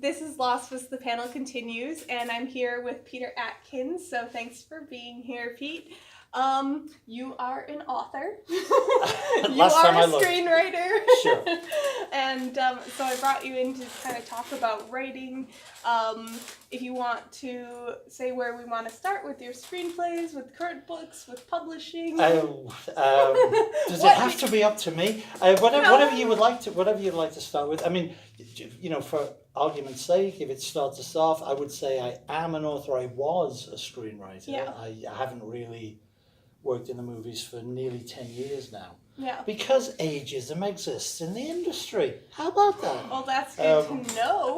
This is LASFS The Panel Continues, and I'm here with Peter Atkins, so thanks for being here, Pete. You are an author. You are a screenwriter. Sure. And so I brought you in to kind of talk about writing. If you want to say where we want to start with your screenplays, with current books, with publishing. Does it have to be up to me? Whatever you'd like to start with. I mean, for argument's sake, if it starts us off, I would say I am an author. I was a screenwriter. Yeah. I haven't really worked in the movies for nearly 10 years now. Yeah. Because ageism exists in the industry. How about that? Well, that's good to know.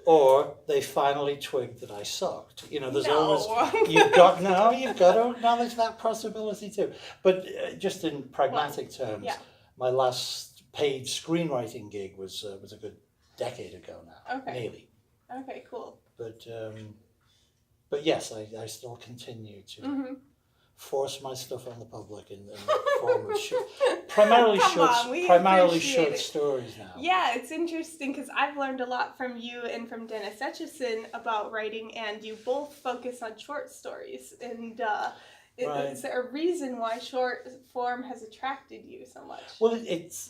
Or they finally twigged that I sucked. There's always you've got to acknowledge that possibility too. But just in pragmatic terms, my last paid screenwriting gig was a good decade ago now. Okay. Nearly. Okay. Cool. But yes, I still continue to force my stuff on the public in the form of primarily short stories now. Yeah, it's interesting because I've learned a lot from you and from Dennis Etchison about writing, and you both focus on short stories. And is there a reason why short form has attracted you so much? Well, it's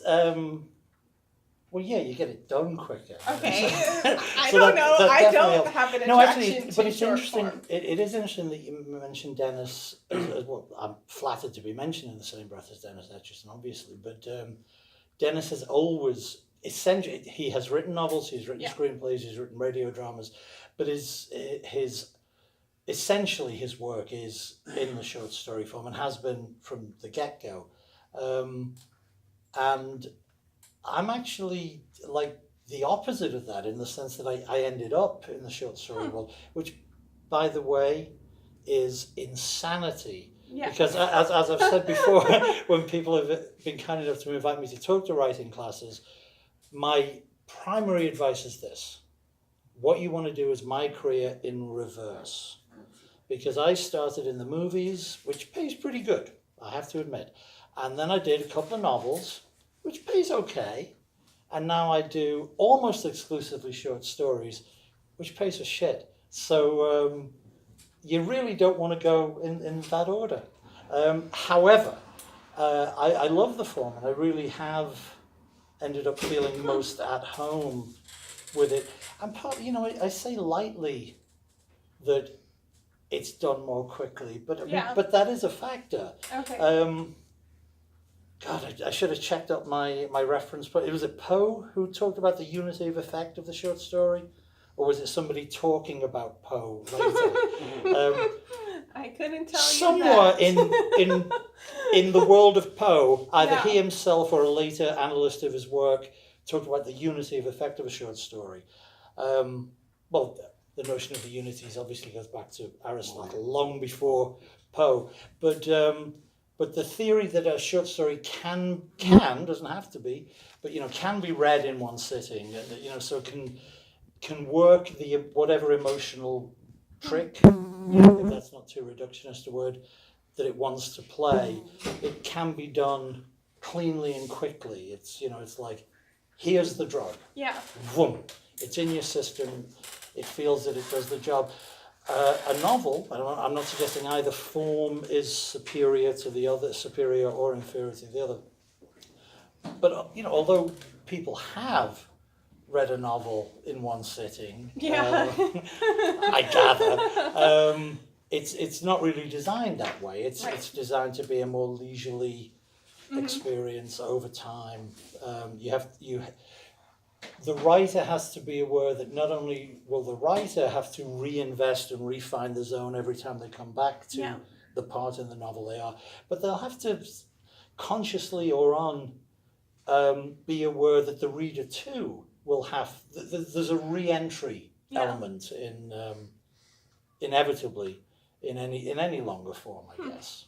you get it done quicker. Okay, I don't know. I don't have an attraction but it's short interesting. Form. It is interesting that you mentioned Dennis. Well, I'm flattered to be mentioned in the same breath as Dennis Etchison, obviously. But Dennis has always essentially he has written novels, he's written screenplays, he's written radio dramas, but his essentially his work is in the short story form and has been from the get-go, and I'm actually like the opposite of that in the sense that I ended up in the short story world, which, by the way, is insanity. Yeah. Because as I've said before, when people have been kind enough to invite me to talk to writing classes, my primary advice is this. What you want to do is my career in reverse. Because I started in the movies, which pays pretty good, I have to admit. And then I did a couple of novels, which pays okay, and now I do almost exclusively short stories, which pays for shit. So you really don't want to go in that order. However, I love the form, and I really have ended up feeling most at home with it. And I say lightly that it's done more quickly, but that is a factor. Okay. God, I should have checked up my reference, but was it Poe who talked about the unity of effect of the short story? Or was it somebody talking about Poe later? I couldn't tell somewhere you that. in the world of Poe, either he himself or a later analyst of his work talked about the unity of effect of a short story. Well, the notion of the unities obviously goes back to Aristotle, long before Poe. But the theory that a short story can doesn't have to be, but can be read in one sitting, so can work the whatever emotional trick, if that's not too reductionist a word, that it wants to play. It can be done cleanly and quickly. It's it's like, here's the drug. Yeah. Boom. It's in your system. It feels that it does the job. A novel, I'm not suggesting either form is superior to the other, superior or inferior to the other. But although people have read a novel in one sitting, I gather, it's not really designed that way. It's designed to be a more leisurely experience over time. The writer has to be aware that not only will the writer have to reinvest and refine the zone every time they come back to the part in the novel they are, but they'll have to consciously or be aware that the reader too will have, there's a re-entry element in inevitably in any longer form, I guess.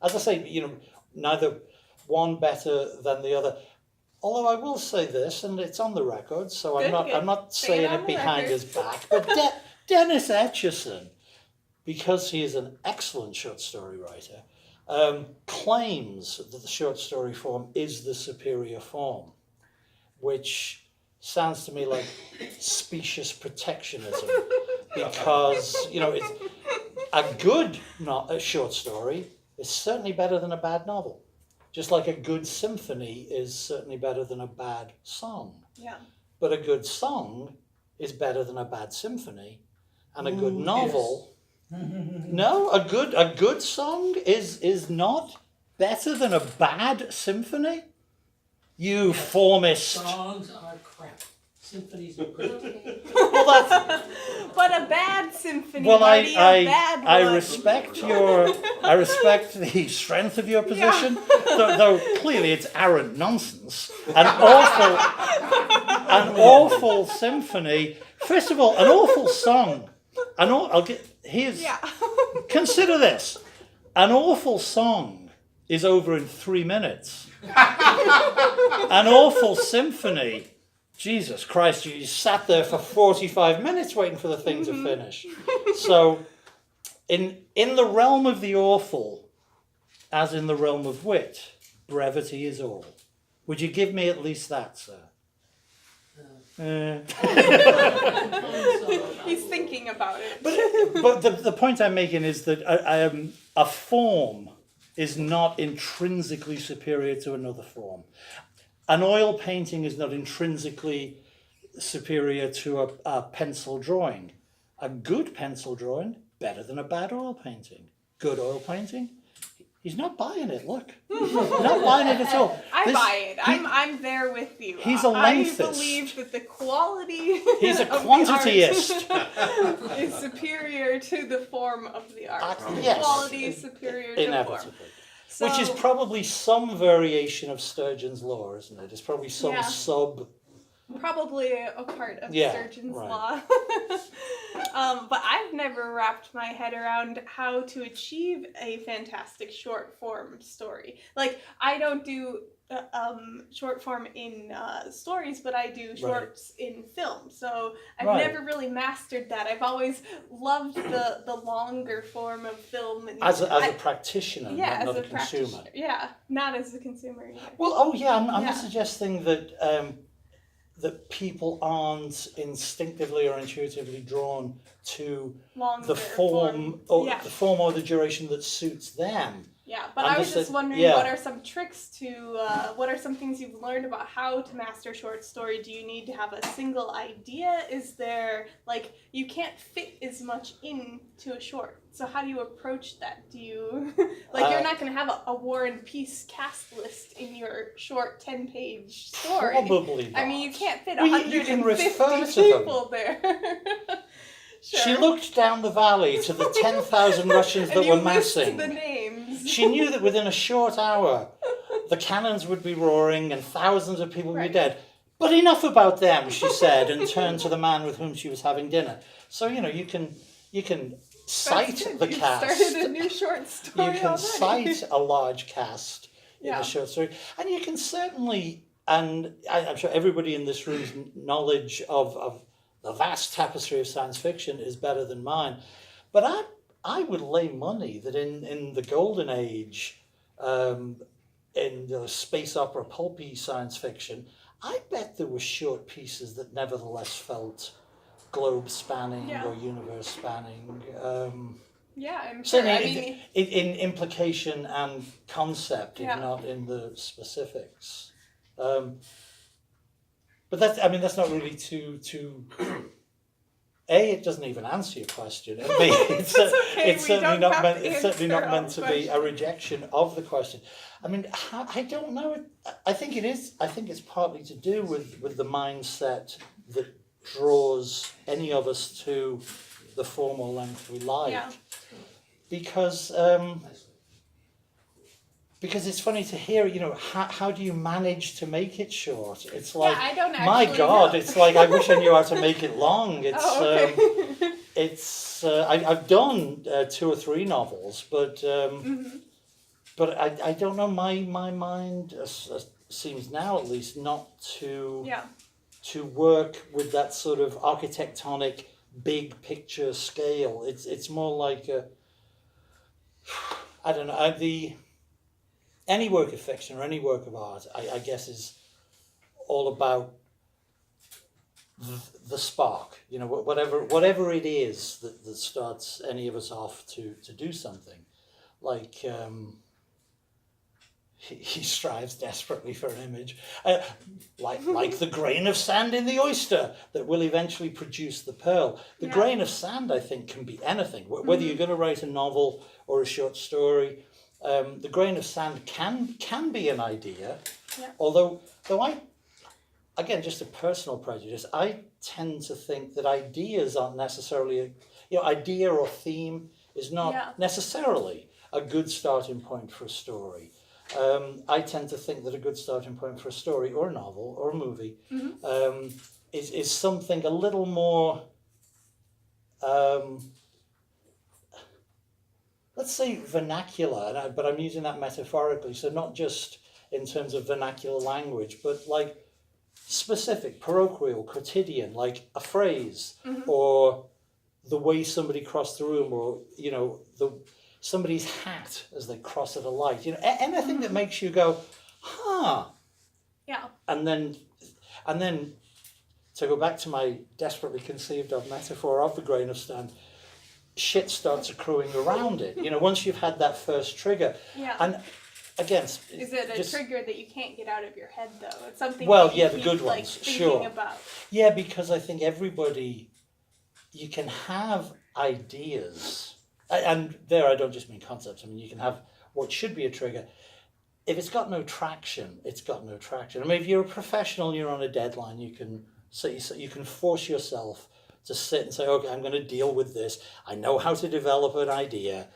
As I say, neither one better than the other. Although I will say this, and it's on the record, so I'm not saying it behind his back, but Dennis Etchison, because he is an excellent short story writer, claims that the short story form is the superior form, which sounds to me like specious protectionism, because it's a good a short story is certainly better than a bad novel, just like a good symphony is certainly better than a bad song. Yeah. But a good song is better than a bad symphony, and a good novel. Yes. No, a good song is not better than a bad symphony. You formist. Songs are crap. Symphonies are great. Well, that's. But a bad symphony. Well, Marty, a bad I one. respect the strength of your position, though clearly it's arrant nonsense. An awful symphony. First of all, an awful song. Consider this: an awful song is over in 3 minutes. An awful symphony. Jesus Christ, you sat there for 45 minutes waiting for the thing to finish. So, in the realm of the awful, as in the realm of wit, brevity is all. Would you give me at least that, sir? He's thinking about it. But the point I'm making is that a form is not intrinsically superior to another form. An oil painting is not intrinsically superior to a pencil drawing. A good pencil drawing, better than a bad oil painting. Good oil painting, he's not buying it, look. Not buying it at all. I buy it. I'm there with you. He's a lengthist. I believe that the quality He's a of quantityist. The art is superior to the form of the art. Yes. Quality is superior to Inevitably. form. Which is probably some variation of Sturgeon's law, isn't it? It's probably some Probably a part of Sturgeon's right. law. But I've never wrapped my head around how to achieve a fantastic short form story. Like, I don't do short form in stories, but I do shorts in film. So I've never really mastered that. I've always loved the longer form of film. And as a practitioner, not a consumer. Yeah, not as a consumer either. Well, I'm not suggesting that that people aren't instinctively or intuitively drawn to the form or the duration that suits them. Yeah, but I was just wondering, what are some tricks what are some things you've learned about how to master short story? Do you need to have a single idea? Is there, you can't fit as much into a short. So how do you approach that? Do you, you're not going to have a War and Peace cast list in your short 10-page story. Probably not. I mean, you can't fit 150 people there. Sure. She looked down the valley to the 10,000 Russians that were massing. The names. She knew that within a short hour, the cannons would be roaring and thousands of people would be dead. But enough about them, she said, and turned to the man with whom she was having dinner. So, you can cite the cast. You started a new short story. You can cite a large cast in a short story. And you can certainly, and I'm sure everybody in this room's knowledge of the vast tapestry of science fiction is better than mine. But I would lay money that in the golden age, in the space opera pulpy science fiction, I bet there were short pieces that nevertheless felt globe spanning or universe spanning. I'm sure. In implication and concept, if not in the specifics. But that's not really too. A, it doesn't even answer your question. And B, it's certainly not meant to be a rejection of the question. I mean, I don't know. I think it is. I think it's partly to do with the mindset that draws any of us to the form or length we like. Yeah. Because it's funny to hear, how do you manage to make it short? It's like, I don't my God, know. It's like, I wish I knew how to make it long. It's, I've done 2 or 3 novels, but I don't know, my mind seems now at least not to work with that sort of architectonic big picture scale. It's more like I don't know, any work of fiction or any work of art, I guess, is all about the spark, whatever it is that starts any of us off to do something. Like he strives desperately for an image, like the grain of sand in the oyster that will eventually produce the pearl. The grain of sand, I think, can be anything. Whether you're going to write a novel or a short story, the grain of sand can be an idea. Yeah. Though again, just a personal prejudice, I tend to think that ideas aren't necessarily, idea or theme is not necessarily a good starting point for a story. I tend to think that a good starting point for a story or a novel or a movie is something a little more, let's say vernacular, but I'm using that metaphorically, so not just in terms of vernacular language, but like specific, parochial, quotidian, like a phrase or the way somebody crossed the room, or somebody's hat as they cross at a light. Anything that makes you go, huh? Yeah. And then to go back to my desperately conceived of metaphor of the grain of sand, shit starts accruing around it. Once you've had that first trigger. Yeah. And again, is it a trigger that you can't get out of your head, though? It's something. Well, yeah, the good ones, thinking about. Yeah, because I think you can have ideas, and there I don't just mean concepts. I mean, you can have what should be a trigger. If it's got no traction, it's got no traction. I mean, if you're a professional and you're on a deadline, you can force yourself to sit and say, okay, I'm going to deal with this. I know how to develop an idea.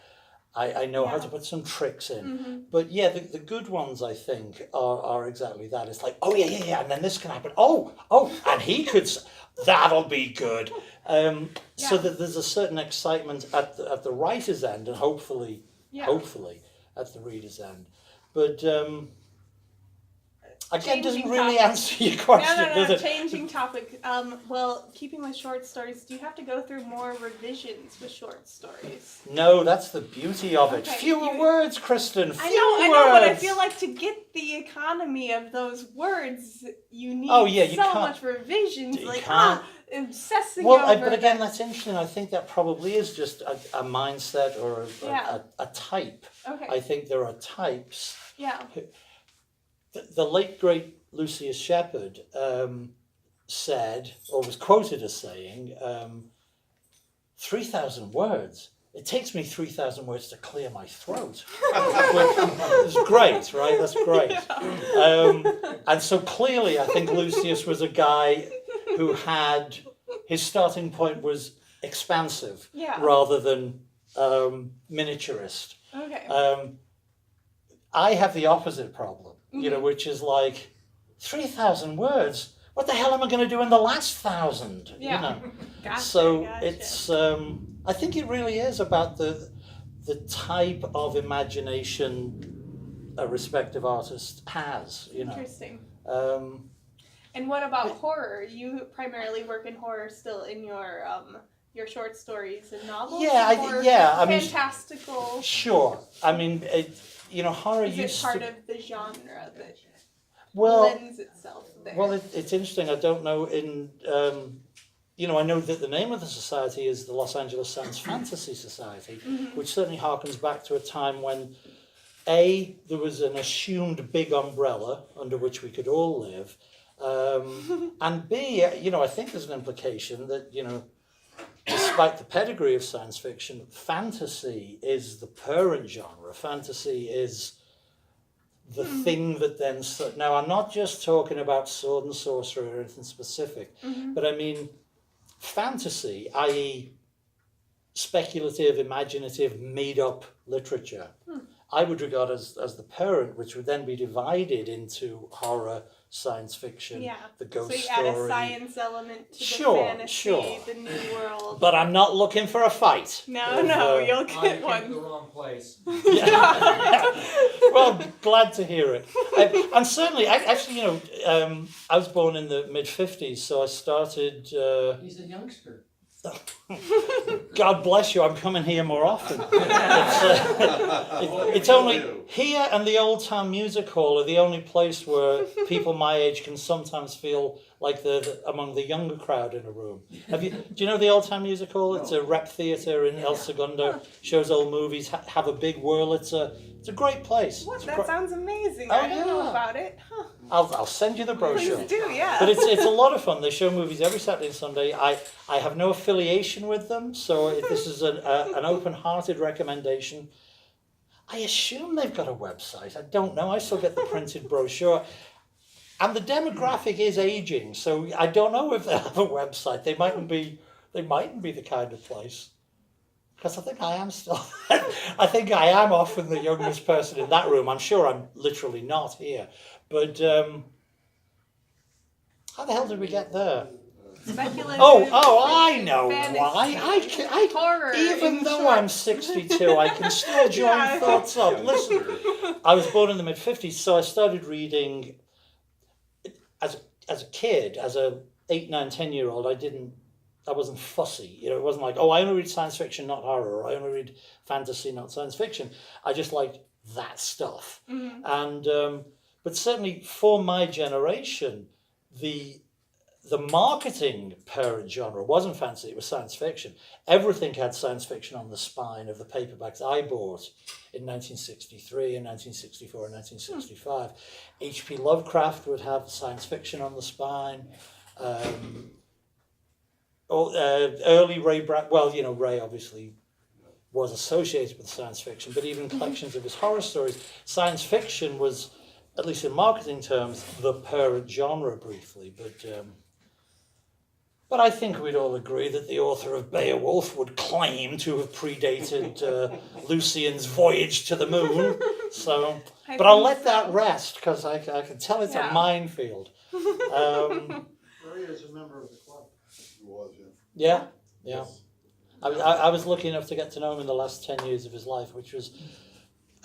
I know how to put some tricks in. But yeah, the good ones, I think, are exactly that. It's like, oh, yeah, and then this can happen. Oh, and he could, that'll be good. So that there's a certain excitement at the writer's end, and hopefully at the reader's end. But again, doesn't really answer your question, does it? Changing topic. Well, keeping with short stories, do you have to go through more revisions with short stories? No, that's the beauty of it. Fewer words, Kristen. Fewer words. I know, but I feel like to get the economy of those words, you need much revisions. You like, can't. Obsessing over but again, that's interesting. I think that probably is just a mindset or a type. Okay. I think there are types. Yeah. The late, great Lucius Shepard said, or was quoted as saying, 3,000 words. It takes me 3,000 words to clear my throat. It's great, right? That's great. Yeah. And so clearly, I think Lucius was a guy who had, his starting point was expansive rather than miniaturist. Okay. I have the opposite problem. Which is like 3,000 words. What the hell am I going to do in the last 1,000? Yeah. Gotcha. It's. I think it really is about the type of imagination a respective artist has. Interesting. And what about horror? You primarily work in horror still in your short stories and novels. I mean, fantastical. Sure. I mean. Horror is used it part of the genre that lends itself there? Well, it's interesting. I don't know. I know that the name of the society is the Los Angeles Science Fantasy Society, which certainly harkens back to a time when, A, there was an assumed big umbrella under which we could all live, and B, I think there's an implication that, despite the pedigree of science fiction, fantasy is the parent genre. Fantasy is the thing that then... Now, I'm not just talking about sword and sorcery or anything specific, but I mean fantasy, i.e. speculative, imaginative, made-up literature, I would regard as the parent, which would then be divided into horror, science fiction, the ghost story. So you add a science element to the fantasy, the new world. But I'm not looking for a fight. No, you'll get one. I'm in the wrong place. Well, glad to hear it. And certainly, I was born in the mid-50s, so I started... He's a youngster. God bless you, I'm coming here more often. It's only here and the Old Town Music Hall are the only place where people my age can sometimes feel like they're among the younger crowd in a room. Do you know the Old Town Music Hall? It's a rep theatre in El Segundo, shows old movies, have a big whirl. It's a great place. What? That sounds amazing. Oh, I didn't know about it. Huh. I'll send you the brochure. Please do, yeah. But it's a lot of fun. They show movies every Saturday and Sunday. I have no affiliation with them, so this is an open-hearted recommendation. I assume they've got a website. I don't know. I still get the printed brochure. And the demographic is aging, so I don't know if they have a website. They mightn't be the kind of place. Because I think I am still. I think I am often the youngest person in that room. I'm sure I'm literally not here. But how the hell did we get there? Speculative. Oh, I know fantasy, why. I horror. even though short. I'm 62, I can still join thoughts up. Listen, I was born in the mid-50s, so I started reading as a kid, as a 8, 9, 10-year-old. I wasn't fussy. It wasn't like, I only read science fiction, not horror, or I only read fantasy, not science fiction. I just liked that stuff. Mm-hmm. And but certainly for my generation, the marketing parent genre wasn't fantasy, it was science fiction. Everything had science fiction on the spine of the paperbacks I bought in 1963 and 1964 and 1965. H.P. Lovecraft would have science fiction on the spine. Early Ray Bradbury, Ray obviously was associated with science fiction, but even collections of his horror stories, science fiction was, at least in marketing terms, the parent genre briefly. But I think we'd all agree that the author of Beowulf would claim to have predated Lucian's voyage to the moon. So, but I'll let that rest because I can tell it's a minefield. Ray is a member of the club. He was, yeah. Yeah. I was lucky enough to get to know him in the last 10 years of his life, which was,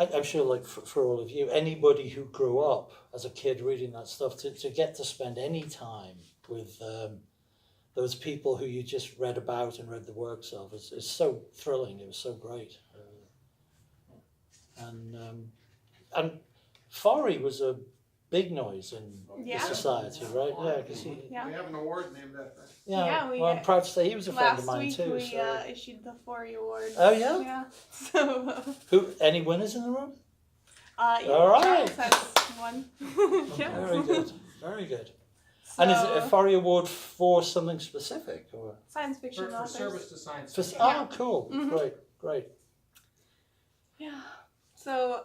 I'm sure, like for all of you, anybody who grew up as a kid reading that stuff, to get to spend any time with those people who you just read about and read the works of is so thrilling. It was so great. And Forry was a big noise in the society, right? Yeah, because we have an award named after him. Yeah, I'm proud to say he was a friend of mine too. Last week we issued the Forry Award. Oh yeah? Yeah. So. Any winners in the room? All right. That's one. Yeah. Very good. Very good. So, and is it a Forry Award for something specific or science fiction for authors? service to science fiction. Oh, cool. Mm-hmm. Great. Yeah. So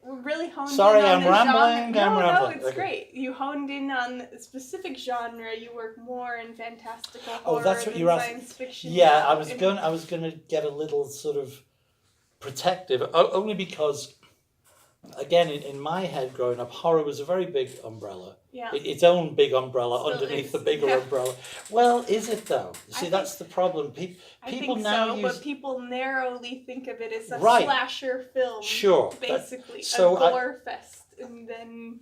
we're really honed Sorry, in on I'm the rambling. genre. I'm No, rambling. it's great. You honed in on a specific genre. You work more in fantastical horror that's what than you're science fiction. Yeah, I was going to get a little sort of protective, only because, again, in my head growing up, horror was a very big umbrella. Yeah. Its own big umbrella Still underneath is. the bigger umbrella. Well, is it though? See, that's the problem. People now use... but people narrowly think of it as a Right. slasher film. Sure. Basically, a so gore fest, and then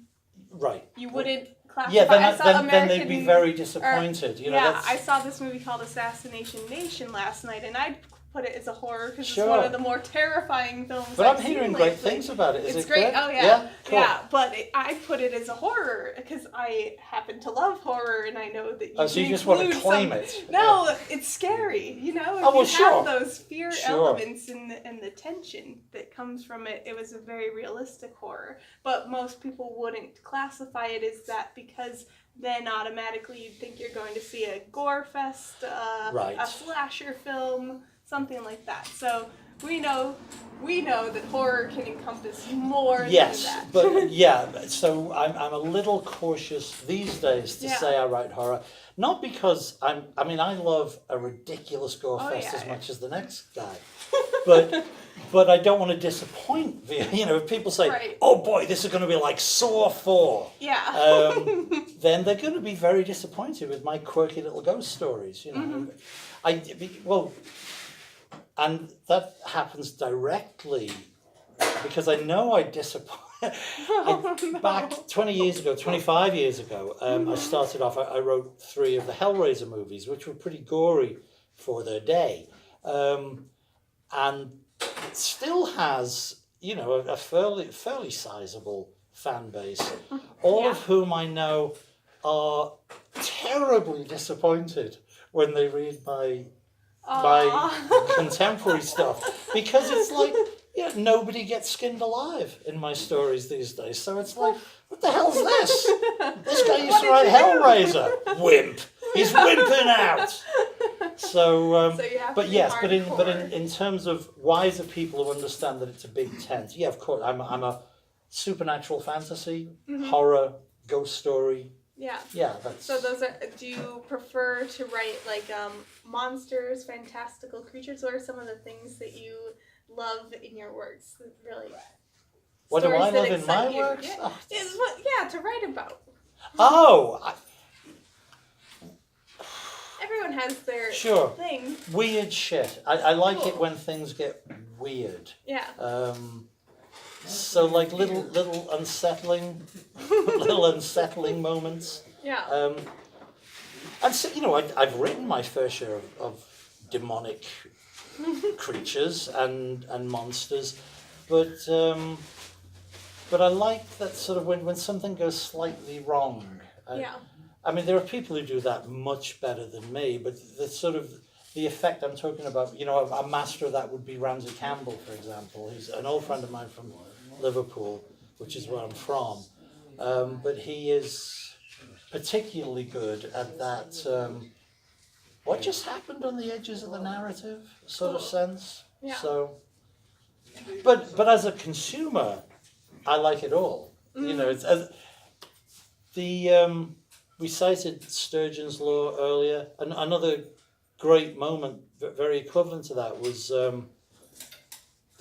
right. you wouldn't classify. Yeah, then they'd be very disappointed. I saw this movie called Assassination Nation last night, and I'd put it as a horror because it's one of the more terrifying films. But I've I'm hearing seen great lately. things about it. Is it's it great. good? Oh yeah, yeah, cool. Yeah. But I put it as a horror because I happen to love horror, and I know that you. Oh, so you just want to claim it? No, it's scary. You know, if you have those fear elements and the tension that comes from it, it was a very realistic horror. But most people wouldn't classify it as that because then automatically you'd think you're going to see a gore fest, a slasher film, something like that. So we know that horror can encompass more than that. Yes, but so I'm a little cautious these days to say I write horror, not because I love a ridiculous gore fest as much as the next guy, but I don't want to disappoint. If people say, "Oh boy, this is going to be like Saw 4," then they're going to be very disappointed with my quirky little ghost stories. And that happens directly because I know I disappoint. Back 25 years ago, I started off, I wrote 3 of the Hellraiser movies, which were pretty gory for their day. And it still has, a fairly sizable fan base, all of whom I know are terribly disappointed when they read my contemporary stuff, because it's like, nobody gets skinned alive in my stories these days. So it's like, what the hell's this? This guy used to write Hellraiser. Wimp. He's wimping out. So but yes, but in terms of wiser people who understand that it's a big tent, of course, I'm a supernatural fantasy, horror, ghost story. Yeah, that's. So those are. Do you prefer to write like monsters, fantastical creatures? What are some of the things that you love in your works? Really. What do I love in my works? Yeah, to write about. Oh. Everyone has their thing. Weird shit. I like it when things get weird. Yeah. So like little unsettling moments. Yeah. And so, I've written my fair share of demonic creatures and monsters, but I like that sort of when something goes slightly wrong. I mean, there are people who do that much better than me, but the effect I'm talking about, a master of that would be Ramsey Campbell, for example. He's an old friend of mine from Liverpool, which is where I'm from. But he is particularly good at that, what just happened on the edges of the narrative sort of sense. Yeah. So, but as a consumer, I like it all. It's we cited Sturgeon's Law earlier, and another great moment, very equivalent to that, was the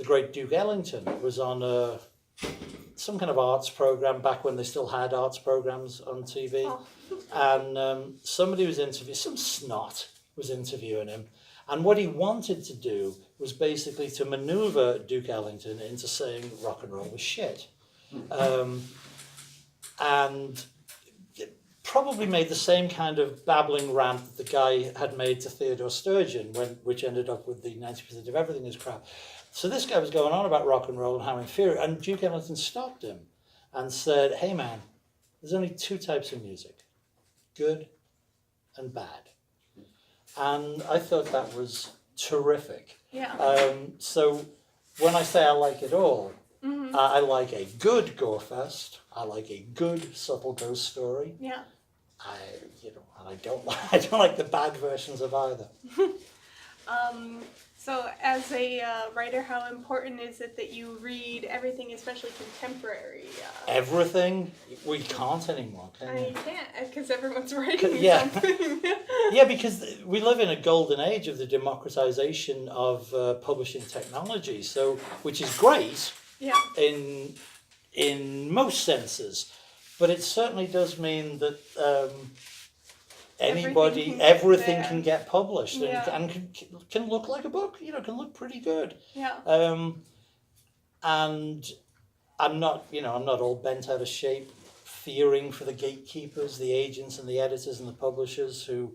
great Duke Ellington was on some kind of arts program back when they still had arts programs on TV, and somebody was interviewing, some snot was interviewing him, and what he wanted to do was basically to maneuver Duke Ellington into saying rock and roll was shit, and probably made the same kind of babbling rant that the guy had made to Theodore Sturgeon, which ended up with the 90% of everything is crap. So this guy was going on about rock and roll and how inferior, and Duke Ellington stopped him and said, "Hey man, there's only two types of music, good and bad." And I thought that was terrific. Yeah. So when I say I like it all, I like a good gore fest. I like a good subtle ghost story. Yeah. I don't like the bad versions of either. So as a writer, how important is it that you read everything, especially contemporary? Everything? We can't anymore, can you? You can't, because everyone's writing something. Yeah, because we live in a golden age of the democratization of publishing technology, so which is great. Yeah. In most senses, but it certainly does mean that everything can get published and can look like a book. Can look pretty good. Yeah. And I'm not all bent out of shape, fearing for the gatekeepers, the agents, and the editors and the publishers who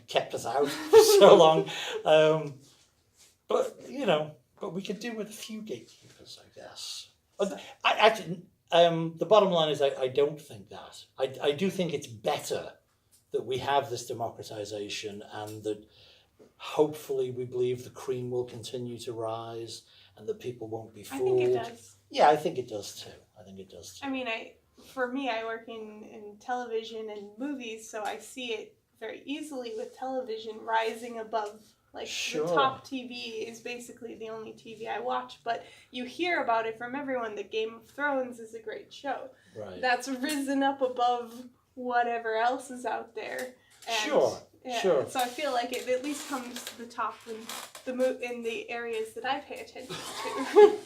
kept us out for so long. But we could do with a few gatekeepers, I guess. The bottom line is I don't think that. I do think it's better that we have this democratization and that hopefully we believe the cream will continue to rise and that people won't be fooled. I think it does. Yeah, I think it does too. I mean, for me, I work in television and movies, so I see it very easily with television rising above. Like, the top TV is basically the only TV I watch, but you hear about it from everyone that Game of Thrones is a great show. Right. That's risen up above whatever else is out there. And, Sure. So I feel like it at least comes to the top in the areas that I pay attention to.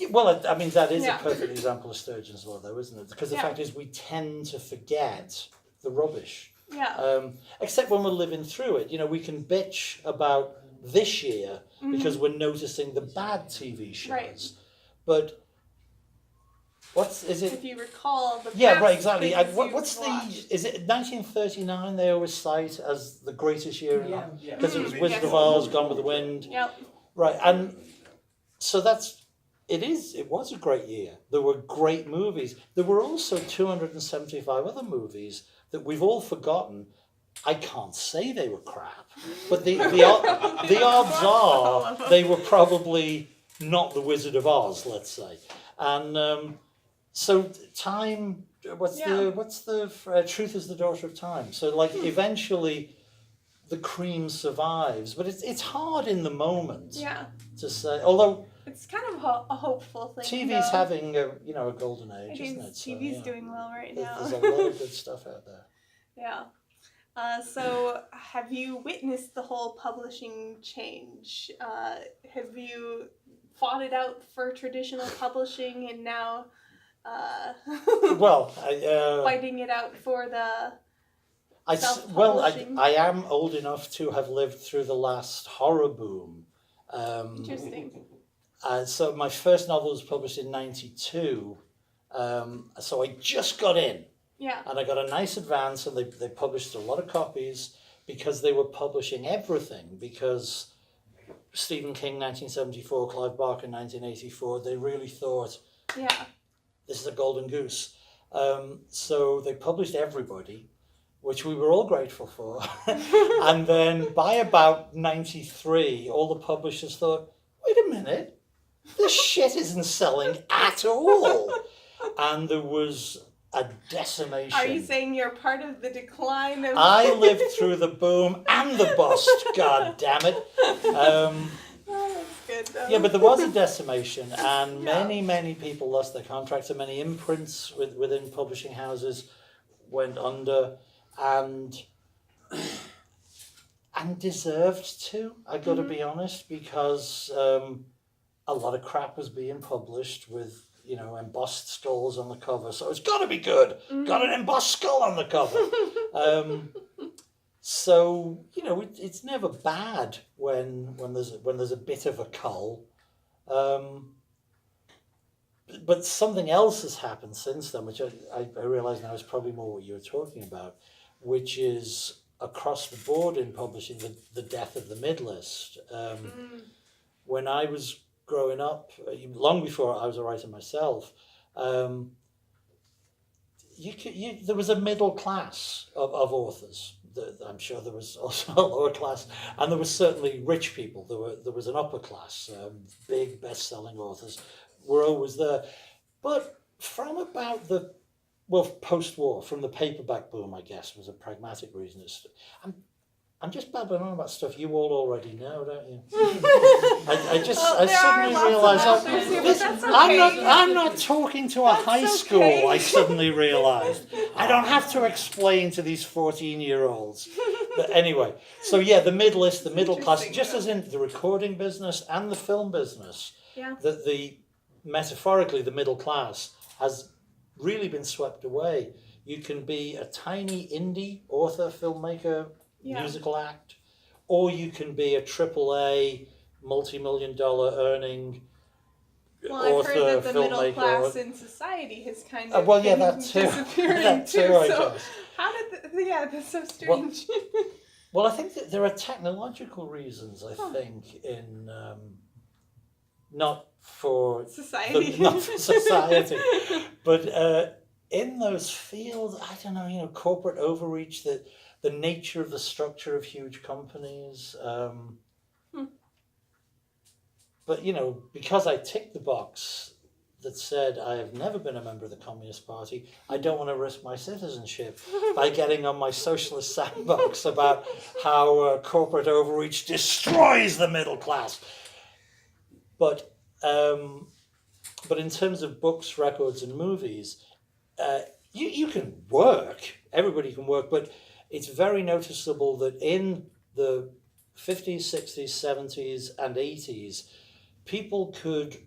Well, I mean, that is a perfect example of Sturgeon's Law, though, isn't it? Because the fact is we tend to forget the rubbish. Yeah. Except when we're living through it. We can bitch about this year because we're noticing the bad TV shows. Right. But is it? If you recall the Yeah, past right, exactly. things What's you've the? watched. Is it 1939? They always cite as the greatest year in Yeah. because it was Wizard Yes. of Oz, Gone with the Wind. Yep. Right, and so it was a great year. There were great movies. There were also 275 other movies that we've all forgotten. I can't say they were crap, but the odds are they were probably not the Wizard of Oz, let's say. And so time, what's the truth is the daughter of time. So like eventually the cream survives, but it's hard in the moment to say. Although it's kind of a hopeful thing. TV's having a golden age, isn't it? TV's doing well right now. There's a lot of good stuff out there. Yeah. So have you witnessed the whole publishing change? Have you fought it out for traditional publishing and now fighting it out for the self-publishing? I am old enough to have lived through the last horror boom. Interesting. So my first novel was published in '92. So I just got in. Yeah. And I got a nice advance, and they published a lot of copies because they were publishing everything. Because Stephen King, 1974, Clive Barker, 1984, they really thought, this is a golden goose. So they published everybody, which we were all grateful for. And then by about 93, all the publishers thought, wait a minute, this shit isn't selling at all. And there was a decimation. Are you saying you're part of the decline of... I lived through the boom and the bust, god damn it. That's good though. Yeah, but there was a decimation, and many people lost their contracts, and many imprints within publishing houses went under, and deserved to, I gotta be honest, because a lot of crap was being published with embossed skulls on the cover, so it's got to be good. Got an embossed skull on the cover. So it's never bad when there's a bit of a cull. But something else has happened since then, which I realise now is probably more what you were talking about, which is across the board in publishing the death of the mid-list. When I was growing up, long before I was a writer myself, there was a middle class of authors. I'm sure there was also a lower class, and there was certainly rich people. There was an upper class. Big best-selling authors were always there. But from about post-war, from the paperback boom, I guess, was a pragmatic reason. I'm just babbling on about stuff you all already know, don't you? I suddenly realised I'm not talking to a high school. I suddenly realised I don't have to explain to these 14-year-olds. But anyway, so the mid-list, the middle class, just as in the recording business and the film business, that metaphorically the middle class has really been swept away. You can be a tiny indie author, filmmaker, musical act, or you can be a AAA multi-million-dollar earning author, I've heard that the filmmaker. middle class in society has kind of that too. disappearing That too, too. I So guess. how did that's so strange. Well, I think that there are technological reasons. I think in not for society, but in those fields, I don't know. Corporate overreach, the nature of the structure of huge companies. But, because I ticked the box that said I have never been a member of the Communist Party, I don't want to risk my citizenship by getting on my socialist sandbox about how corporate overreach destroys the middle class. But in terms of books, records, and movies, you can work. Everybody can work, but it's very noticeable that in the 50s, 60s, 70s, and 80s, people could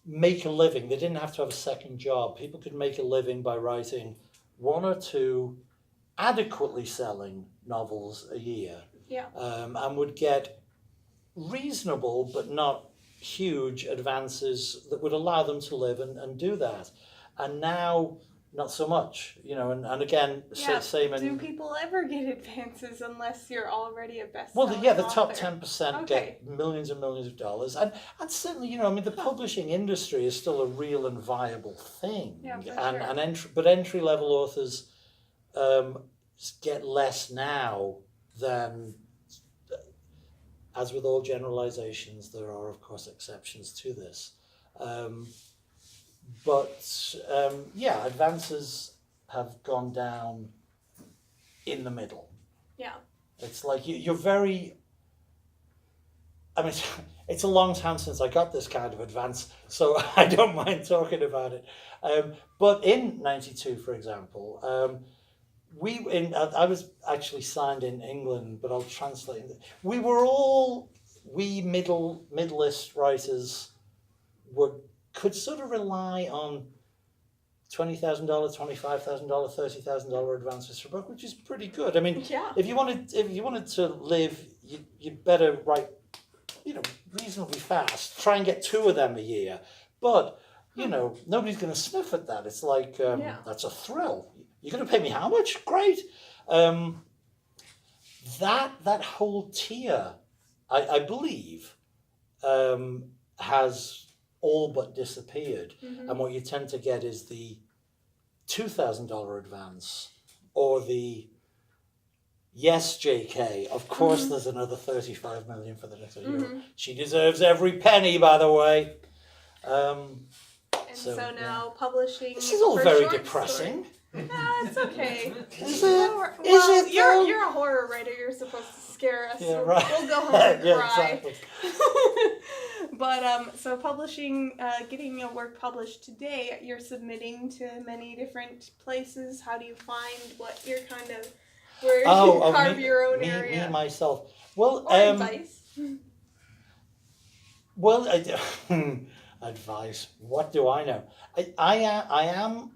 make a living. They didn't have to have a second job. People could make a living by writing one or two adequately selling novels a year, and would get reasonable but not huge advances that would allow them to live and do that. And now, not so much, and again, same in... Do people ever get advances unless you're already a best-selling Well, the top author? 10% get millions and millions of dollars. And certainly, the publishing industry is still a real and viable thing. Yeah, for sure. But entry-level authors get less now than... As with all generalizations, there are, of course, exceptions to this. Advances have gone down in the middle. Yeah. It's like you're very... I mean, it's a long time since I got this kind of advance, so I don't mind talking about it. But in 92, for example, I was actually signed in England, but I'll translate. We middle-list writers could sort of rely on $20,000, $25,000, $30,000 advances for a book, which is pretty good. I mean, if you wanted to live, you'd better write, reasonably fast. Try and get 2 of them a year, but nobody's going to sniff at that. It's like that's a thrill. You're going to pay me how much? Great. That whole tier, I believe, has all but disappeared. Mm-hmm. And what you tend to get is the $2,000 advance or the yes, JK, of course there's another 35 million for the next year. She deserves every penny, by the way. So now publishing. This is all very depressing. It's okay. Is it? You're a horror writer. You're supposed to scare us. Yeah, right. We'll go home and Yeah, cry. exactly. But so publishing, getting your work published today, you're submitting to many different places. How do you find what you're kind of where you carve your own area? Me myself. Well, or advice. Well, advice. What do I know? I am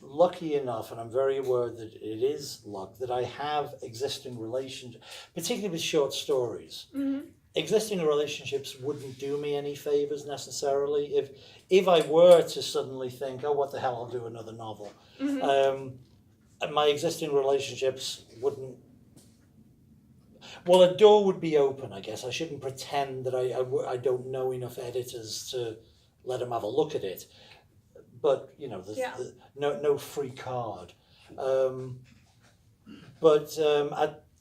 lucky enough, and I'm very aware that it is luck, that I have existing relationships, particularly with short stories. Mm-hmm. Existing relationships wouldn't do me any favors necessarily. If I were to suddenly think, oh, what the hell, I'll do another novel, my existing relationships wouldn't... Well, a door would be open, I guess. I shouldn't pretend that I don't know enough editors to let them have a look at it. But, there's no free card.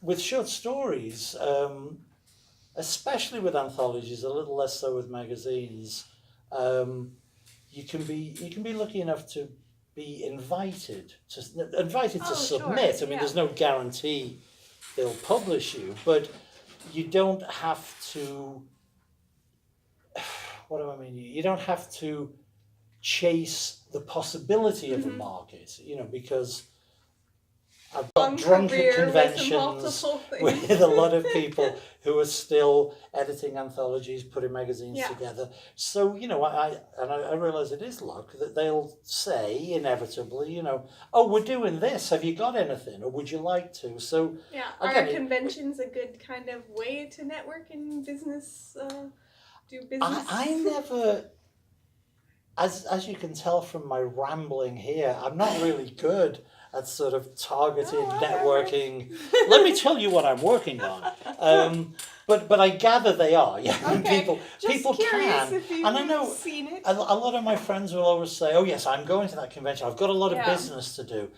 With short stories, especially with anthologies, a little less so with magazines, you can be lucky enough to be invited to submit. Sure. I mean, there's no guarantee they'll publish you, but you don't have to... What do I mean? You don't have to chase the possibility of a market, because I've got drunk at conventions with a lot of people who are still editing anthologies, putting magazines together. So, I realize it is luck that they'll say inevitably, oh, we're doing this. Have you got anything? Or would you like to? So, are conventions a good kind of way to network in business? Do business? I never... As you can tell from my rambling here, I'm not really good at sort of targeted networking. Let me tell you what I'm working on. But I gather they are. Yeah, okay. people can. If you've and I know seen it. a lot of my friends will always say, "Oh yes, I'm going to that convention. I've got a lot of business to do."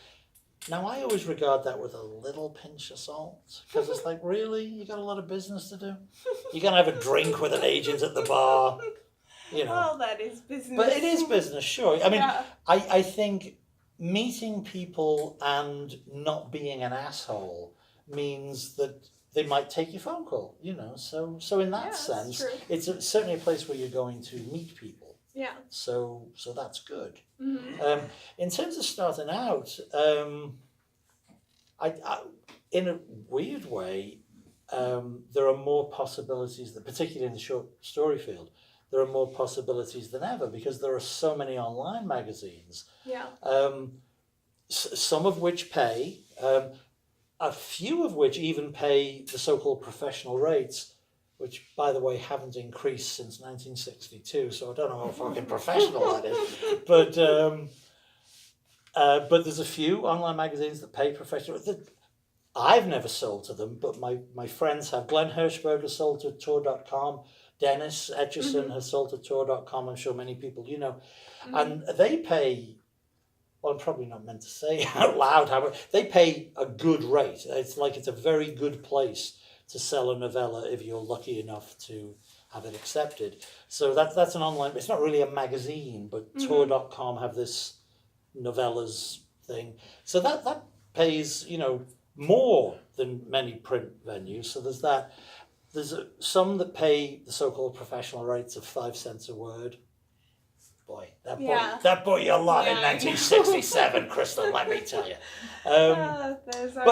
Now I always regard that with a little pinch of salt, because it's like, really, you got a lot of business to do? You're gonna have a drink with an agent at the bar. Well, that is business. But it is business, sure. I mean, I think meeting people and not being an asshole means that they might take your phone call, So in that sense, it's certainly a place where you're going to meet people. Yeah. So that's good. Mm-hmm. In terms of starting out, I in a weird way, there are more possibilities, particularly in the short story field, there are more possibilities than ever because there are so many online magazines. Yeah. Some of which pay, a few of which even pay the so-called professional rates, which, by the way, haven't increased since 1962, so I don't know how fucking professional that is. But there's a few online magazines that pay professional. I've never sold to them, but my friends have. Glen Hirshberg has sold to Tor.com. Dennis Etchison has sold to Tor.com. I'm sure many people you know. And they pay, well, I'm probably not meant to say out loud, however, they pay a good rate. It's a very good place to sell a novella if you're lucky enough to have it accepted. So that's an online, it's not really a magazine, but Tor.com have this novellas thing. So that pays, more than many print venues. So there's that. There's some that pay the so-called professional rates of 5 cents a word. Boy, that bought you a lot in 1967, Crystal. Let me tell you. Those are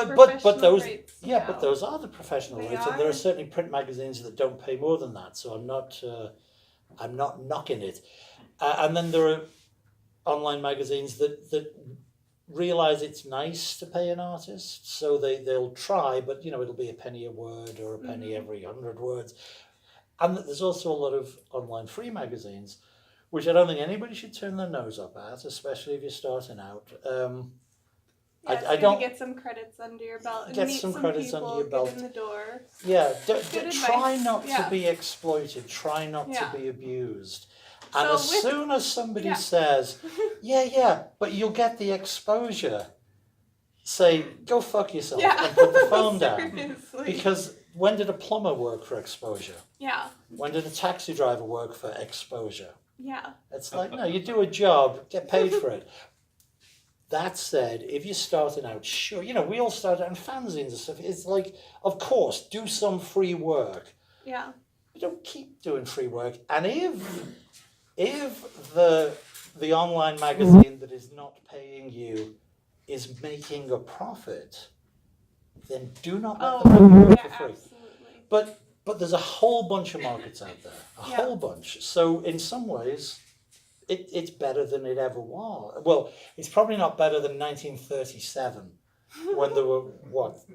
but those rates. but those are the professional rates, and there are certainly print magazines that don't pay more than that. So I'm not knocking it. And then there are online magazines that realize it's nice to pay an artist, so they'll try, but it'll be a penny a word or a penny every 100 words. And there's also a lot of online free magazines, which I don't think anybody should turn their nose up at, especially if you're starting out. I don't get some credits under your belt. And Get meet some credits people, under your belt. Get in the door. Yeah, Good try advice. not to be exploited. Try not to be abused. And as soon as somebody says, but you'll get the exposure, say, go fuck yourself and put the phone down. Because when did a plumber work for exposure? Yeah. When did a taxi driver work for exposure? Yeah. It's like, no, you do a job, get paid for it. That said, if you're starting out, sure, we all start out in fanzines and stuff. It's like, of course, do some free work. Yeah. But don't keep doing free work. And if the online magazine that is not paying you is making a profit, then do not let them work for free. Absolutely. But there's a whole bunch of markets out there, a whole bunch. So in some ways, it's better than it ever was. Well, it's probably not better than 1937, when there were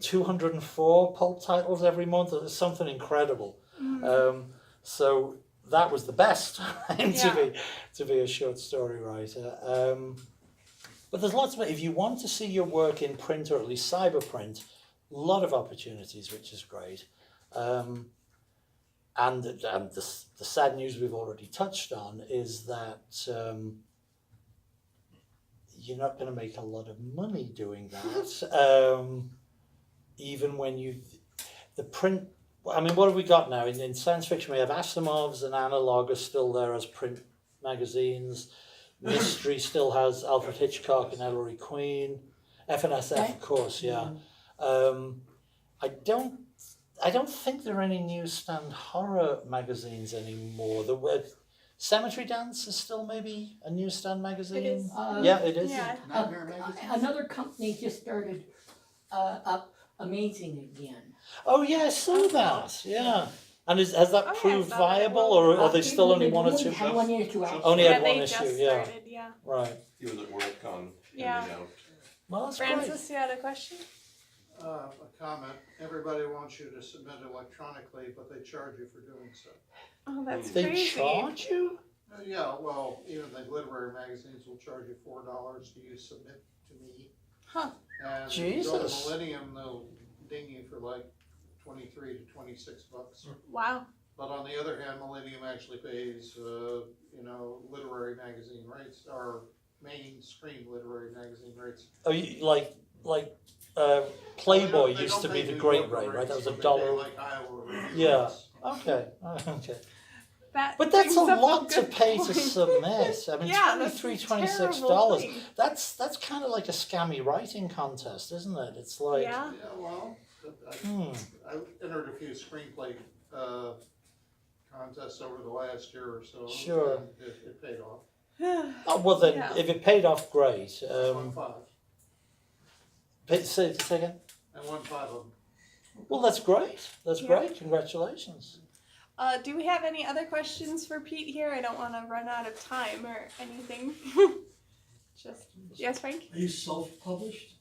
204 pulp titles every month. It was something incredible. So that was the best time to be a short story writer. But there's lots of, if you want to see your work in print, or at least cyber print, a lot of opportunities, which is great. And the sad news we've already touched on is that you're not going to make a lot of money doing that. Even when the print, I mean, what have we got now? In science fiction, we have Asimov's and Analog are still there as print magazines. Mystery still has Alfred Hitchcock and Ellery Queen. FNSF, of course, yeah. I don't think there are any newsstand horror magazines anymore. Cemetery Dance is still maybe a newsstand magazine. It is. It is. Yeah. Another company just started up Amazing again. Oh yeah, I saw that. Yeah. And has that proved viable, or are they still only one or two? Had 1 issue out. Only had one they issue. just Yeah. started, yeah. Right. He was at Worldcon. Yeah. Well, that's Francis, you had a question? A comment. Everybody wants you to submit electronically, but they charge you for doing so. Oh, that's They crazy. charge you? Yeah, well, even the literary magazines will charge you $4 to submit to me. Huh. And Jesus. go to Millennium, they'll ding you for like $23 to $26. Wow. But on the other hand, Millennium actually pays, literary magazine rates, or mainstream literary magazine rates. Oh, you, like Playboy They used to don't be pay the New great Yorker rate, right? rates, That was but they $1. pay like Iowa rates. Yeah. Okay. Okay. That But that's a brings up lot to good pay to point. submit. I mean, Yeah, that's a $26. terrible thing. That's kind of like a scammy writing contest, isn't it? It's like, Yeah. Yeah, well, I entered a few screenplay contests over the last year or so. Sure. And it paid off. oh, well then, Yeah. if it paid off, great. Won 5. Say it again. I won 5 of them. Well, that's great. That's Yeah. great. Congratulations. Do we have any other questions for Pete here? I don't want to run out of time or anything. Yes, Frank? Are you self-published?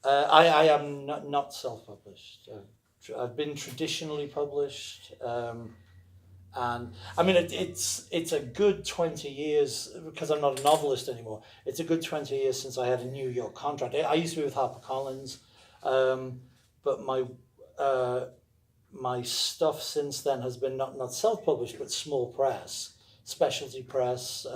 I am not self-published. I've been traditionally published, and I mean it's a good 20 years, because I'm not a novelist anymore. It's a good 20 years since I had a New York contract. I used to be with HarperCollins, but my stuff since then has been not self-published, but small press, specialty press.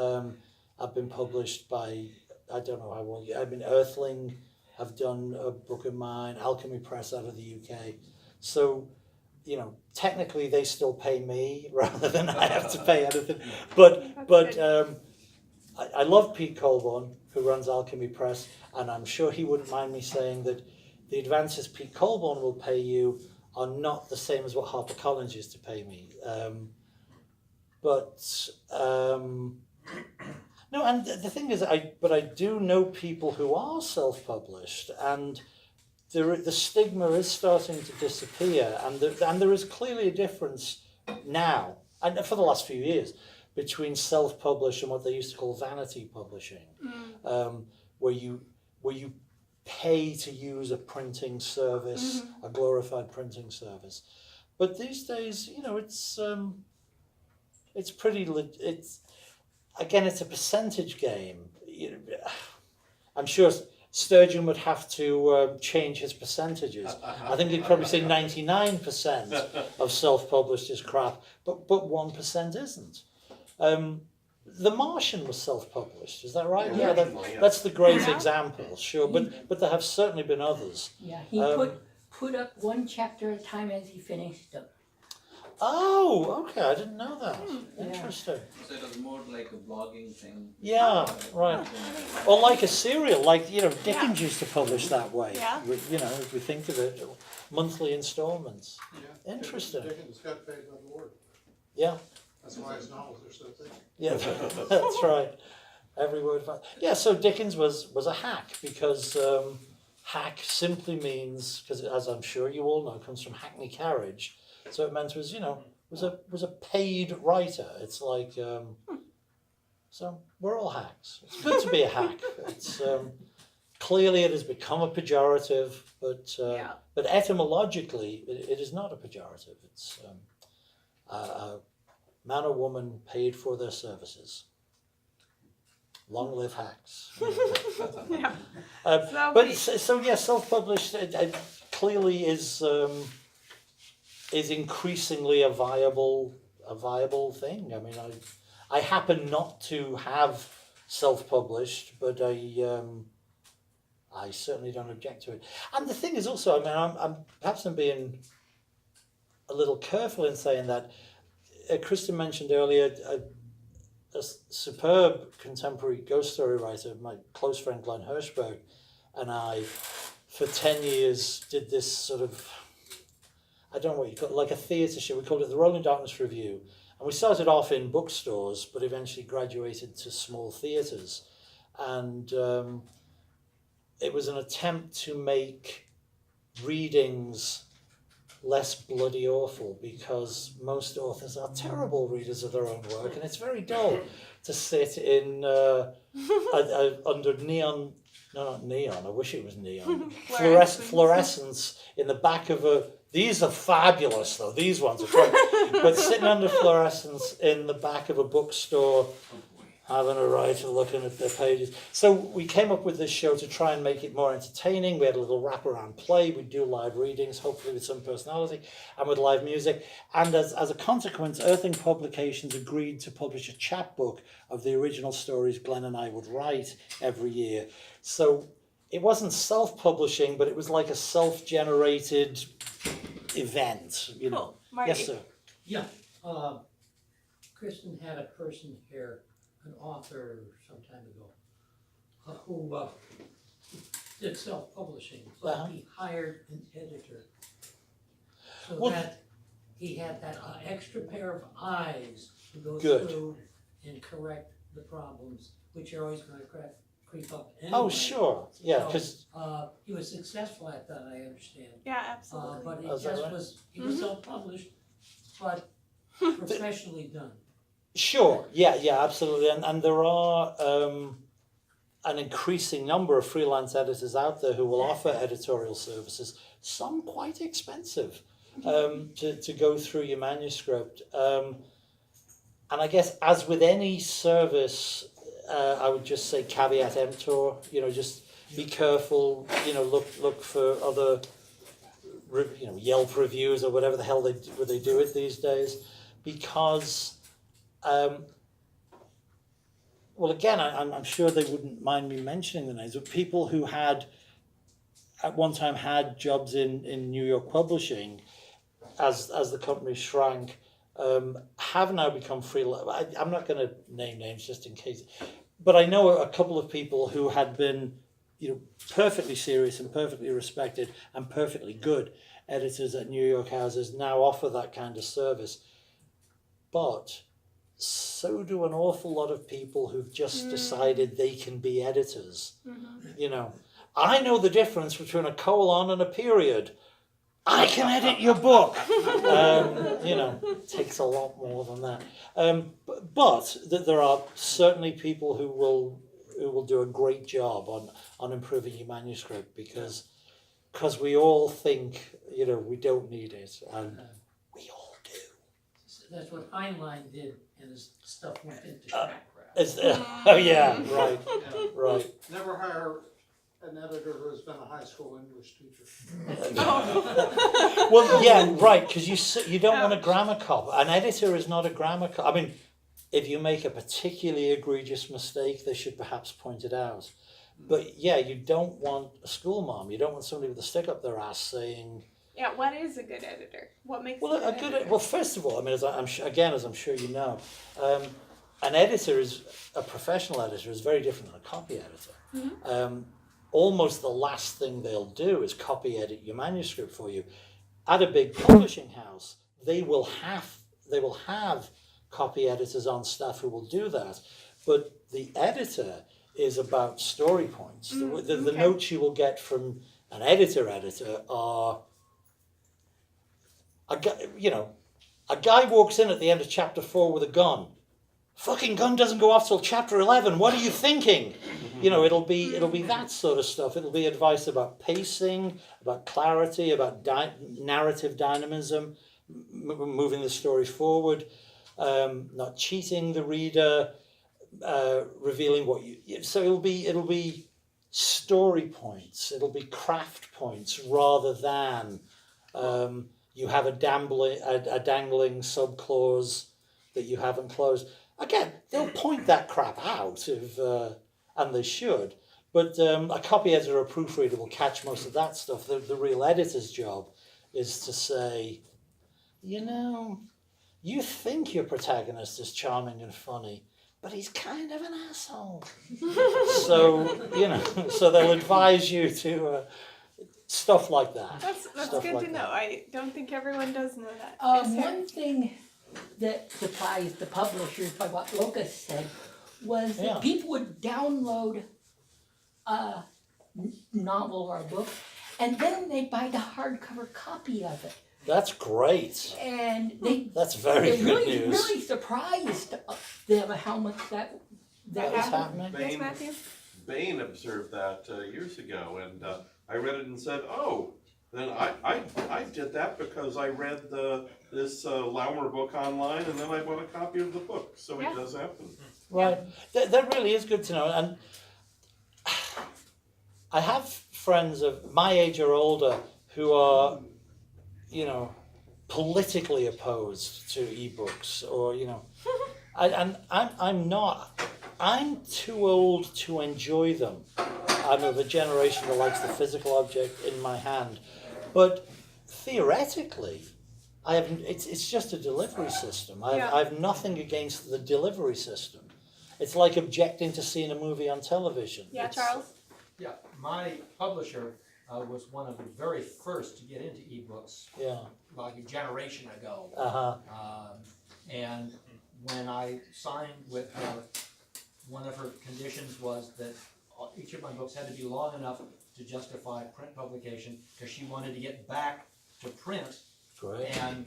I've been published by, I don't know how well, I mean, Earthling have done a book of mine, Alchemy Press out of the UK. So, you know, technically they still pay me rather than I have to pay anything. But I love Pete Colborne, who runs Alchemy Press, and I'm sure he wouldn't mind me saying that the advances Pete Colborne will pay you are not the same as what HarperCollins used to pay me. No, and the thing is, I do know people who are self-published, and the stigma is starting to disappear, and there is clearly a difference now, and for the last few years, between self-published and what they used to call vanity publishing, where you pay to use a printing service, a glorified printing service. But these days, you know, it's pretty. It's a percentage game. I'm sure Sturgeon would have to change his percentages. I think he'd probably say 99% of self-published is crap, but 1% isn't. The Martian was self-published, is that right? Yeah, that's the great example, sure, but there have certainly been others. Yeah, he put up one chapter at a time as he finished them. Oh, okay, I didn't know that. Interesting. So it was more like a blogging thing. Yeah, right. Or like a serial, like, you know, Dickens used to publish that way. Yeah. You know, if we think of it, monthly installments. Yeah. Interesting. Dickens got paid by the word. Yeah. That's why his novels are so thick. Yeah, that's right. Every word. Yeah, so Dickens was a hack, because hack simply means, because as I'm sure you all know, comes from hackney carriage. So it meant was a paid writer. It's like so we're all hacks. It's good to be a hack. It's clearly it has become a pejorative, but etymologically it is not a pejorative. It's a man or woman paid for their services. Long live hacks. Yeah. Self-published clearly is increasingly a viable thing. I mean, I happen not to have self-published, but I certainly don't object to it. And the thing is also, I mean, I'm being a little careful in saying that. Kristen mentioned earlier a superb contemporary ghost story writer, my close friend Glen Hirshberg, and I, for 10 years, did this sort of, I don't know what you call it, like a theatre show. We called it the Rolling Darkness Revue. And we started off in bookstores, but eventually graduated to small theatres. And it was an attempt to make readings less bloody awful, because most authors are terrible readers of their own work, and it's very dull to sit in under neon. No, not neon. I wish it was neon. Fluorescence in the back of a. These are fabulous, though. These ones are great. But sitting under fluorescence in the back of a bookstore, having a writer looking at their pages. So we came up with this show to try and make it more entertaining. We had a little wraparound play. We'd do live readings, hopefully with some personality, and with live music. And as a consequence, Earthling Publications agreed to publish a chapbook of the original stories Glen and I would write every year. So it wasn't self-publishing, but it was like a self-generated event, you know. Cool. Yes, sir. Yeah, Kristen had a person here, an author some time ago, who did self-publishing, but he hired an editor so that he had that extra pair of eyes to go through and correct the problems, which are always going to creep up anyway. Oh, sure. Yeah, because he was successful at that, I understand. Yeah, absolutely. But he Oh, is that right? was self-published, but professionally done. Sure, yeah, absolutely. And there are an increasing number of freelance editors out there who will offer editorial services, some quite expensive. to go through your manuscript. And I guess, as with any service, I would just say caveat emptor. Just be careful. Look for other, Yelp reviews or whatever the hell they do it these days, because, well, again, I'm sure they wouldn't mind me mentioning the names of people who had, at one time, had jobs in New York publishing, as the company shrank. Have now become freelance. I'm not going to name names just in case, but I know a couple of people who had been, perfectly serious and perfectly respected and perfectly good editors at New York houses now offer that kind of service. But so do an awful lot of people who've just decided they can be editors. I know the difference between a colon and a period. I can edit your book. It takes a lot more than that. But there are certainly people who will do a great job on improving your manuscript, because we all think we don't need it, and we all do. That's what Heinlein did, and his stuff went into crack. Oh yeah, right. Never hire an editor who has been a high school English teacher. Well, yeah, right, because you don't want a grammar cop. An editor is not a grammar cop. I mean, if you make a particularly egregious mistake, they should perhaps point it out. But yeah, you don't want a school mom. You don't want somebody with a stick up their ass saying. Yeah, what is a good editor? What makes a good editor? Well, first of all, I mean, as I'm sure you know, an editor a professional editor is very different than a copy editor. Mm-hmm. Almost the last thing they'll do is copy edit your manuscript for you. At a big publishing house, they will have copy editors on staff who will do that. But the editor is about story points. The notes you will get from an editor are a guy walks in at the end of chapter 4 with a gun. Fucking gun doesn't go off till chapter 11. What are you thinking? It'll be that sort of stuff. It'll be advice about pacing, about clarity, about narrative dynamism, moving the story forward, not cheating the reader, revealing what you. So it'll be story points. It'll be craft points rather than you have a dangling subclause that you haven't closed. Again, they'll point that crap out, and they should. But a copy editor or proofreader will catch most of that stuff. The real editor's job is to say, you think your protagonist is charming and funny, but he's kind of an asshole. So they'll advise you to stuff like that. That's good like to know. I don't think everyone does know that. One thing that surprised the publishers by what Locust said was that people would download a novel or a book, and then they'd buy the hardcover copy of it. That's great. And that's very good news. Really surprised them how much that was happening. Yes, Matthew? Bain observed that years ago, and I read it and said, "Oh, then I did that because I read this Laumer book online, and then I bought a copy of the book." So it does happen. Right. That really is good to know. And I have friends of my age or older who are, politically opposed to ebooks, or I'm not. I'm too old to enjoy them. I'm of a generation that likes the physical object in my hand. But theoretically, it's just a delivery system. I have nothing against the delivery system. It's like objecting to seeing a movie on television. Yeah, Charles? Yeah, my publisher was one of the very first to get into ebooks. Yeah. Like a generation ago. And when I signed with her, one of her conditions was that each of my books had to be long enough to justify print publication, because she wanted to get back to print. Great. And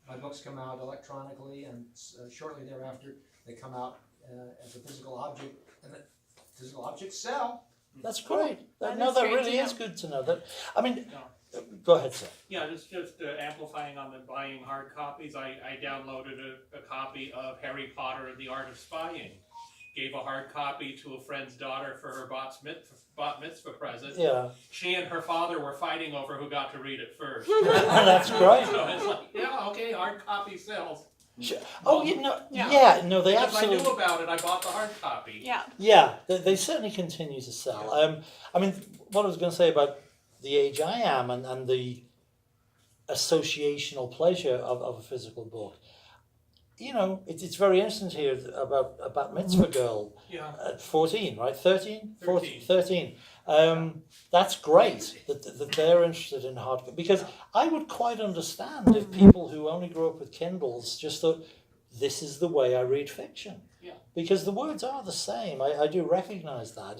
my books come out electronically, and shortly thereafter they come out as a physical object, and the physical objects sell. That's great. That is great really to is know. good to know. That, I mean, Go ahead, sir. Yeah, just amplifying on the buying hard copies. I downloaded a copy of Harry Potter and the Art of Spying. Gave a hard copy to a friend's daughter for her bat mitzvah present. Yeah. She and her father were fighting over who got to read it first. That's great. So it's like, yeah, okay, hard copy sells. Oh, no, they Because absolutely. I knew about it, I bought the hard copy. Yeah. Yeah, they certainly continue to sell. I mean, what I was going to say about the age I am and the associational pleasure of a physical book. You know, it's very interesting to hear about a bat mitzvah girl at 14, right? 13? 13. That's great that they're interested in hardcover. Because I would quite understand if people who only grew up with Kindles just thought, this is the way I read fiction. Yeah. Because the words are the same. I do recognize that.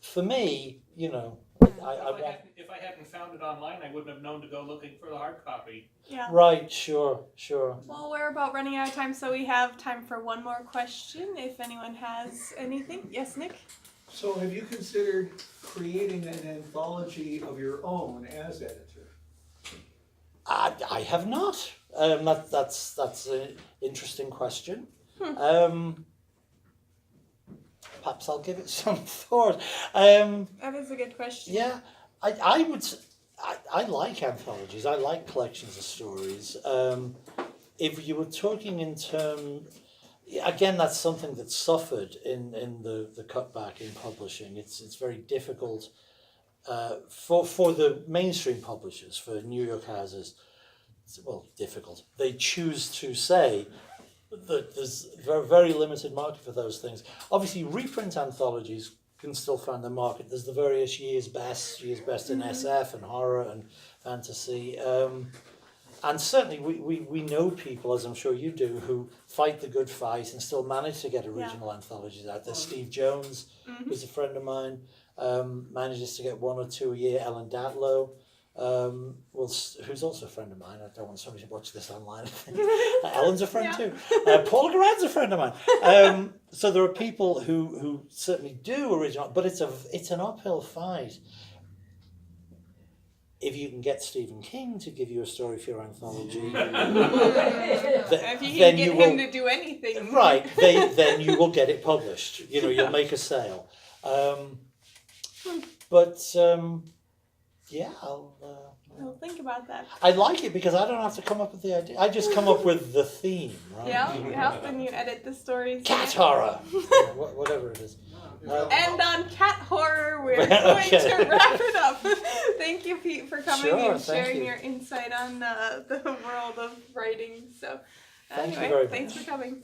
For me, you know, If I hadn't found it online, I wouldn't have known to go looking for the hard copy. Yeah. Right, sure. Well, we're about running out of time, so we have time for one more question, if anyone has anything. Yes, Nick? So have you considered creating an anthology of your own as editor? I have not. That's an interesting question. Perhaps I'll give it some thought. That is a good question. Yeah, I like anthologies. I like collections of stories. If you were talking in terms, again, that's something that suffered in the cutback in publishing. It's very difficult for the mainstream publishers, for New York houses. Well, difficult. They choose to say that there's very, very limited market for those things. Obviously, reprint anthologies can still find the market. There's the various years best in SF and horror and fantasy. And certainly we know people, as I'm sure you do, who fight the good fight and still manage to get original anthologies out there. Steve Jones, who's a friend of mine, manages to get 1 or 2 a year. Ellen Datlow, who's also a friend of mine. I don't want somebody to watch this online. Ellen's a friend too. Paula Garan's a friend of mine. So there are people who certainly do original, but it's an uphill fight. If you can get Stephen King to give you a story for your anthology, if you can get him to do anything, right? Then you will get it published. You know, you'll make a sale. Yeah, I'll think about that. I like it because I don't have to come up with the idea. I just come up with the theme, right? Yeah, then you edit the stories. Cat horror, whatever it is. And on cat horror, we're going to wrap it up. Thank you, Pete, for coming and sharing your insight on the world of writing. So, Thank you anyway, very thanks much. for coming.